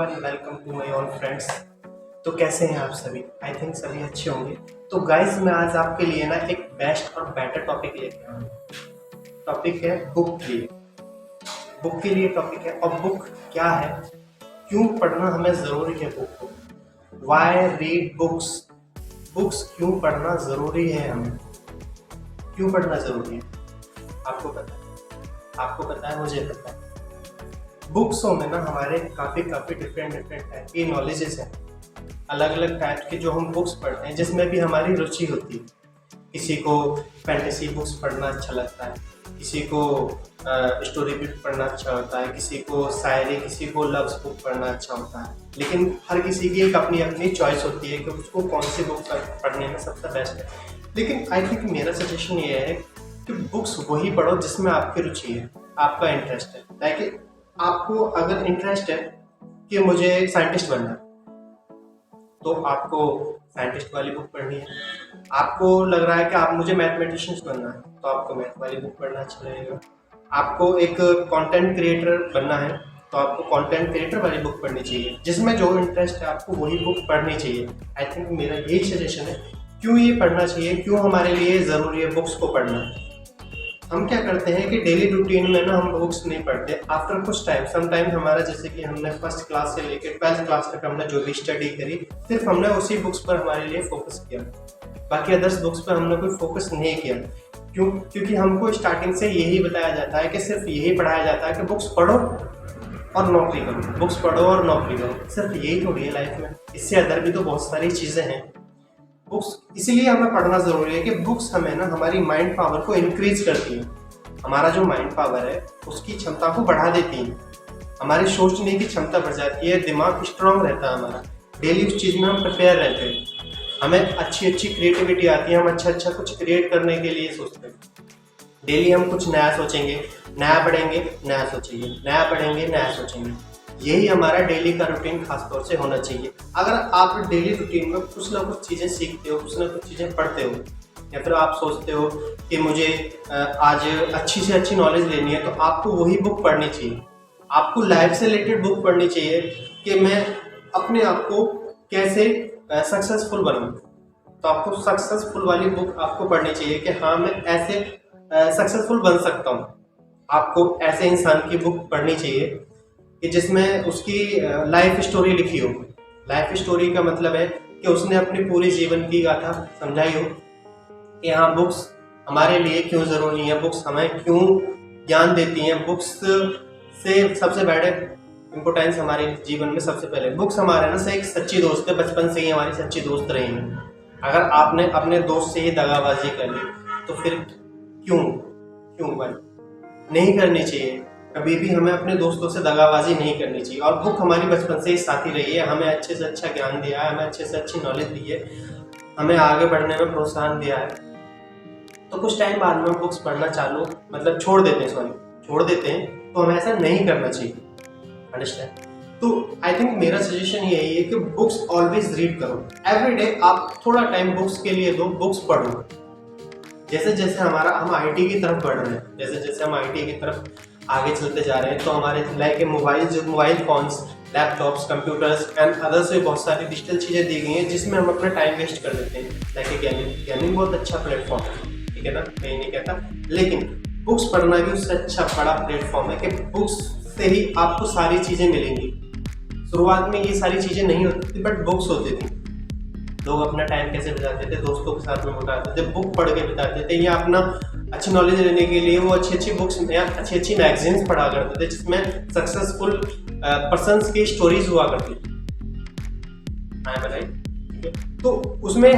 And welcome to my all friends. तो कैसे हैं आप सभी? आई थिंक सभी अच्छे होंगे। तो गाइस, मैं आज आपके लिए ना एक बेस्ट और बेटर टॉपिक लेके आया हूँ। टॉपिक है बुक के लिए। बुक के लिए टॉपिक है। और बुक क्या है, क्यों पढ़ना हमें ज़रूरी है बुक को, वाई रीड बुक्स, बुक्स क्यों पढ़ना ज़रूरी है, हमें क्यों पढ़ना ज़रूरी है। आपको पता है, आपको पता है, मुझे पता है। बुक्सों में ना हमारे काफ़ी डिफरेंट टाइप की नॉलेजेस हैं। अलग अलग टाइप की जो हम बुक्स पढ़ते हैं, जिसमें भी हमारी रुचि होती है। किसी को फैंटेसी बुक्स पढ़ना अच्छा लगता है, किसी को स्टोरी बुक पढ़ना अच्छा होता है, किसी को शायरी, किसी को लव्स बुक पढ़ना अच्छा होता है। लेकिन हर किसी की एक अपनी अपनी चॉइस होती है कि उसको कौन सी बुक पढ़ने में सबसे बेस्ट है। लेकिन आई थिंक मेरा सजेशन ये है कि बुक्स वही पढ़ो जिसमें आपकी रुचि है, आपका इंटरेस्ट है। लाइक आपको अगर इंटरेस्ट है कि मुझे साइंटिस्ट बनना है, तो आपको साइंटिस्ट वाली बुक पढ़नी है। आपको लग रहा है कि आप मुझे मैथमेटिशियंस बनना है, तो आपको मैथ वाली बुक पढ़ना अच्छा लगेगा। आपको एक कंटेंट क्रिएटर बनना है, तो आपको कंटेंट क्रिएटर वाली बुक पढ़नी चाहिए। जिसमें जो इंटरेस्ट है आपको वही बुक पढ़नी चाहिए। आई थिंक मेरा यही सजेशन है। क्यों ये पढ़ना चाहिए, क्यों हमारे लिए ज़रूरी है बुक्स को पढ़ना। हम क्या करते हैं कि डेली रूटीन में ना हम बुक्स नहीं पढ़ते। आफ्टर कुछ टाइम, समटाइम हमारा, जैसे कि हमने फर्स्ट क्लास से लेकर 12th क्लास तक हमने जो भी स्टडी करी, सिर्फ हमने उसी बुक्स पर हमारे लिए फोकस किया। बाकी अदर्स बुक्स पर हमने कोई फोकस नहीं किया। क्यों? क्योंकि हमको स्टार्टिंग से यही बताया जाता है कि सिर्फ यही पढ़ाया जाता है कि बुक्स पढ़ो और नौकरी करो, बुक्स पढ़ो और नौकरी करो। सिर्फ यही थोड़ी है लाइफ में, इससे अदर भी तो बहुत सारी चीज़ें हैं। बुक्स इसलिए हमें पढ़ना ज़रूरी है कि बुक्स हमें ना हमारी माइंड पावर को इंक्रीज करती है। हमारा जो माइंड पावर है उसकी क्षमता को बढ़ा देती है। हमारी सोचने की क्षमता बढ़ जाती है, दिमाग स्ट्रांग रहता है हमारा। डेली उस चीज़ में हम प्रिपेयर रहते हैं, हमें अच्छी क्रिएटिविटी आती है, हम अच्छा कुछ क्रिएट करने के लिए सोचते हैं। डेली हम कुछ नया सोचेंगे, नया पढ़ेंगे, नया सोचेंगे, नया पढ़ेंगे, नया सोचेंगे। यही हमारा डेली का रूटीन खासतौर से होना चाहिए। अगर आप डेली रूटीन में कुछ ना कुछ चीज़ें सीखते हो, कुछ ना कुछ चीज़ें पढ़ते हो, या फिर आप सोचते हो कि मुझे आज अच्छी से अच्छी नॉलेज लेनी है, तो आपको वही बुक पढ़नी चाहिए। आपको लाइफ से रिलेटेड बुक पढ़नी चाहिए कि मैं अपने आप को कैसे सक्सेसफुल बनाऊं। तो आपको सक्सेसफुल वाली बुक आपको पढ़नी चाहिए कि हाँ, मैं ऐसे सक्सेसफुल बन सकता हूँ। आपको ऐसे इंसान की बुक पढ़नी चाहिए कि जिसमें उसकी लाइफ स्टोरी लिखी हो। लाइफ स्टोरी का मतलब है कि उसने अपनी पूरी जीवन की गाथा समझाई हो कि हाँ, बुक्स हमारे लिए क्यों ज़रूरी है, बुक्स हमें क्यों ज्ञान देती हैं। बुक्स से सबसे बड़े इम्पोर्टेंस हमारे जीवन में सबसे पहले बुक्स हमारे ना से एक सच्ची दोस्त है। बचपन से ही हमारी सच्ची दोस्त रही हैं। अगर आपने अपने दोस्त से ही दगाबाजी कर ली, तो फिर क्यों भाई, नहीं करनी चाहिए। कभी भी हमें अपने दोस्तों से दगाबाजी नहीं करनी चाहिए। और बुक हमारी बचपन से ही साथी रही है, हमें अच्छे से अच्छा ज्ञान दिया है, हमें अच्छे से अच्छी नॉलेज दी है, हमें आगे बढ़ने में प्रोत्साहन दिया है। तो कुछ टाइम बाद में बुक्स पढ़ना छोड़ देते हैं, तो हमें ऐसा नहीं करना चाहिए। अंडरस्टैंड? तो आई थिंक मेरा सजेशन यही है कि बुक्स ऑलवेज रीड करो। एवरी डे आप थोड़ा टाइम बुक्स के लिए दो, बुक्स पढ़ो। जैसे जैसे हम आईटी की तरफ बढ़ रहे हैं, जैसे जैसे हम आईटी की तरफ आगे चलते जा रहे हैं, तो हमारे like mobile phones, laptops, computers and others से बहुत सारी डिजिटल चीज़ें दी गई हैं जिसमें हम अपना टाइम वेस्ट कर देते हैं। लाइक गेमिंग बहुत अच्छा प्लेटफॉर्म है, ठीक है ना, मैं नहीं कहता। लेकिन बुक्स पढ़ना भी उससे अच्छा बड़ा प्लेटफॉर्म है कि बुक्स से ही आपको सारी चीज़ें मिलेंगी। शुरुआत में ये सारी चीज़ें नहीं होती थी, बट बुक्स होती थी। लोग अपना टाइम कैसे बिताते थे, दोस्तों के साथ में बिताते थे, बुक पढ़ के बिताते थे, या अपना अच्छी नॉलेज लेने के लिए वो अच्छी बुक्स या अच्छी मैगजीन्स पढ़ा करते थे जिसमें सक्सेसफुल पर्सन्स की स्टोरीज हुआ करती थी। ठीक है? तो उसमें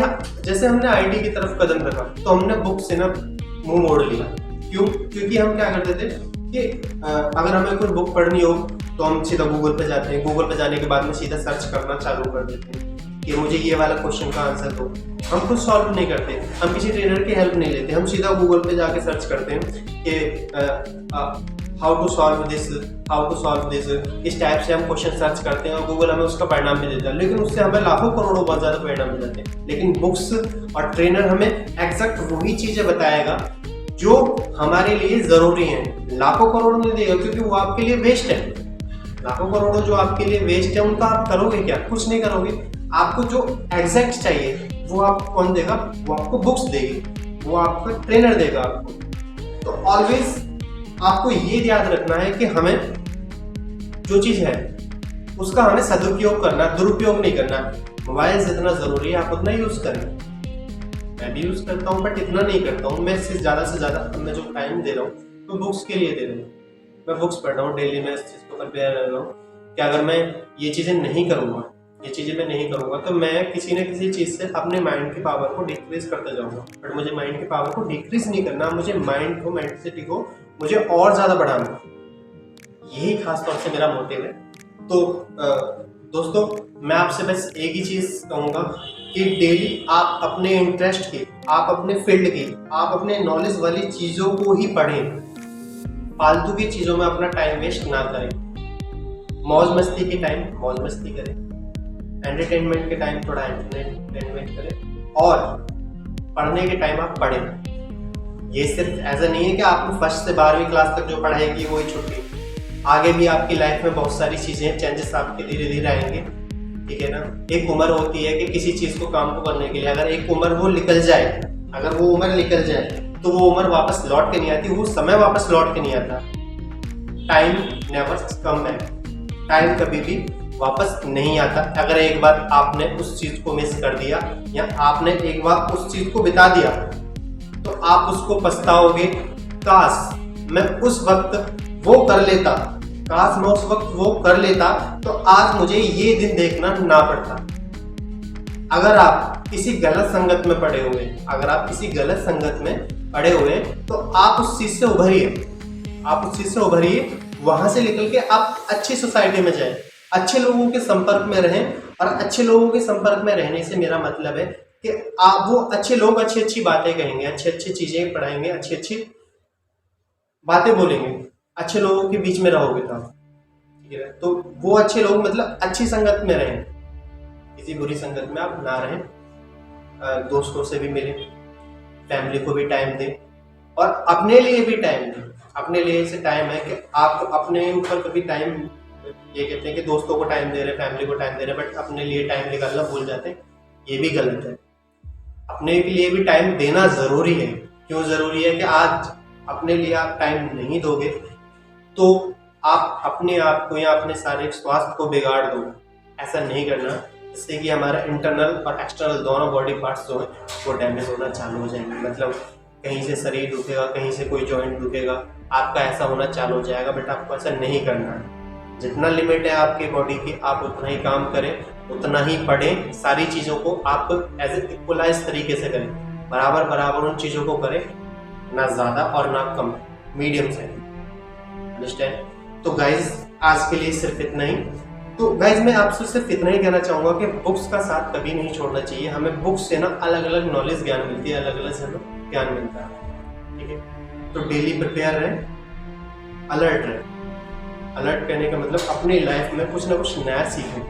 जैसे हमने आईटी की तरफ कदम रखा, तो हमने बुक से ना मुंह मोड़ लिया। क्यों? क्योंकि हम क्या करते थे कि अगर हमें कोई बुक पढ़नी हो तो हम सीधा गूगल पे जाते हैं। गूगल पे जाने के बाद में सीधा सर्च करना चालू कर देते हैं कि मुझे ये वाला क्वेश्चन का आंसर दो। हम खुद सॉल्व नहीं करते, हम किसी ट्रेनर की हेल्प नहीं लेते, हम सीधा गूगल पे जाके सर्च करते हैं कि हाउ टू सॉल्व दिस। इस टाइप से हम क्वेश्चन सर्च करते हैं और गूगल हमें उसका परिणाम भी देता है। लेकिन उससे हमें लाखों करोड़ों बहुत ज़्यादा परिणाम मिल जाते हैं। लेकिन बुक्स और ट्रेनर हमें एग्जैक्ट वही चीज़ें बताएगा जो हमारे लिए ज़रूरी हैं। लाखों करोड़ नहीं देगा, क्योंकि वो आपके लिए वेस्ट है। लाखों करोड़ों जो आपके लिए वेस्ट है उनका आप करोगे क्या? कुछ नहीं करोगे। आपको जो एग्जैक्ट चाहिए वो आपको कौन देगा? वो आपको बुक्स देगी, वो आपका ट्रेनर देगा आपको। तो ऑलवेज आपको ये याद रखना है कि हमें जो चीज है उसका हमें सदुपयोग करना, दुरुपयोग नहीं करना। मोबाइल जितना जरूरी है आप उतना यूज करें। मैं भी यूज करता हूँ बट इतना नहीं करता हूँ। मैं इससे ज्यादा से ज्यादा अब मैं जो टाइम दे रहा हूँ तो बुक्स के लिए दे रहा हूँ। मैं बुक्स पढ़ रहा हूँ डेली, मैं इस चीज को प्रिपेयर कर रहा हूँ कि अगर मैं ये चीजें नहीं करूंगा, ये चीजें मैं नहीं करूंगा तो मैं किसी न किसी चीज से अपने माइंड की पावर को डिक्रीज करते जाऊंगा। बट मुझे माइंड की पावर को डिक्रीज नहीं करना, मुझे माइंड को, मेंटलिटी को मुझे और ज्यादा बढ़ाना। यही खास तौर से मेरा मोटिव है। तो दोस्तों मैं आपसे बस एक ही चीज कहूंगा कि डेली आप अपने इंटरेस्ट की, आप अपने फील्ड की, आप अपने नॉलेज वाली चीजों को ही पढ़ें। फालतू की चीजों में अपना टाइम वेस्ट ना करें। मौज मस्ती के टाइम मौज मस्ती करें, एंटरटेनमेंट के टाइम थोड़ा एंटरटेनमेंट करें, और पढ़ने के टाइम आप पढ़ें। ये सिर्फ ऐसा नहीं है कि आपको फर्स्ट से 12वीं क्लास तक जो पढ़ाई की वही छुट्टी। आगे भी आपकी लाइफ में बहुत सारी चीजें, चेंजेस आपके धीरे धीरे आएंगे, ठीक है ना। एक उम्र होती है कि किसी चीज को, काम को करने के लिए, अगर एक उम्र वो निकल जाए, अगर वो उम्र निकल जाए तो वो उम्र वापस लौट के नहीं आती, वो समय वापस लौट के नहीं आता। Time never come back, time कभी भी वापस नहीं आता। अगर एक बार आपने उस चीज को मिस कर दिया या आपने एक बार उस चीज को बिता दिया तो आप उसको पछताओगे। काश मैं उस वक्त वो कर लेता, काश मैं उस वक्त वो कर लेता तो आज मुझे ये दिन देखना ना पड़ता। अगर आप किसी गलत संगत में पड़े हुए, अगर आप किसी गलत संगत में पड़े हुए तो आप उस चीज से उभरिए, आप उस चीज से उभरिए, वहां से निकल के आप अच्छी सोसाइटी में जाएं, अच्छे लोगों के संपर्क में रहें। और अच्छे लोगों के संपर्क में रहने से मेरा मतलब है कि आप, वो अच्छे लोग अच्छी अच्छी बातें कहेंगे, अच्छी अच्छी चीजें पढ़ाएंगे, अच्छी अच्छी बातें बोलेंगे। अच्छे लोगों के बीच में रहोगे तो आप, ठीक है। तो वो अच्छे लोग मतलब अच्छी संगत में रहें, किसी बुरी संगत में आप ना रहें। दोस्तों से भी मिलें, फैमिली को भी टाइम दें और अपने लिए भी टाइम दें। अपने लिए से टाइम है कि आप अपने ऊपर कभी टाइम, ये कहते हैं कि दोस्तों को टाइम दे रहे, फैमिली को टाइम दे रहे, बट अपने लिए टाइम निकालना भूल जाते हैं। ये भी गलत है। अपने के लिए भी टाइम देना जरूरी है। क्यों जरूरी है? कि आज अपने लिए आप टाइम नहीं दोगे तो आप अपने आप को या अपने शारीरिक स्वास्थ्य को बिगाड़ दोगे। ऐसा नहीं करना, जिससे कि हमारा इंटरनल और एक्सटर्नल दोनों बॉडी पार्ट्स जो है वो डैमेज होना चालू हो जाएंगे। मतलब कहीं से शरीर दुखेगा, कहीं से कोई जॉइंट दुखेगा, आपका ऐसा होना चालू हो जाएगा। बट आपको ऐसा नहीं करना है। जितना लिमिट है आपकी बॉडी की, आप उतना ही काम करें, उतना ही पढ़ें। सारी चीज़ों को आप एज ए इक्वलाइज तरीके से करें, बराबर बराबर उन चीज़ों को करें, ना ज़्यादा और ना कम, मीडियम से। अंडरस्टैंड? तो गाइज आज के लिए सिर्फ इतना ही। तो गाइज मैं आपसे सिर्फ इतना ही कहना चाहूँगा कि बुक्स का साथ कभी नहीं छोड़ना चाहिए। हमें बुक्स से ना अलग अलग नॉलेज, ज्ञान मिलती है, अलग अलग से हमें ज्ञान मिलता है, ठीक है। तो डेली प्रिपेयर रहें, अलर्ट रहें। अलर्ट कहने का मतलब अपनी लाइफ में कुछ ना कुछ नया सीखें।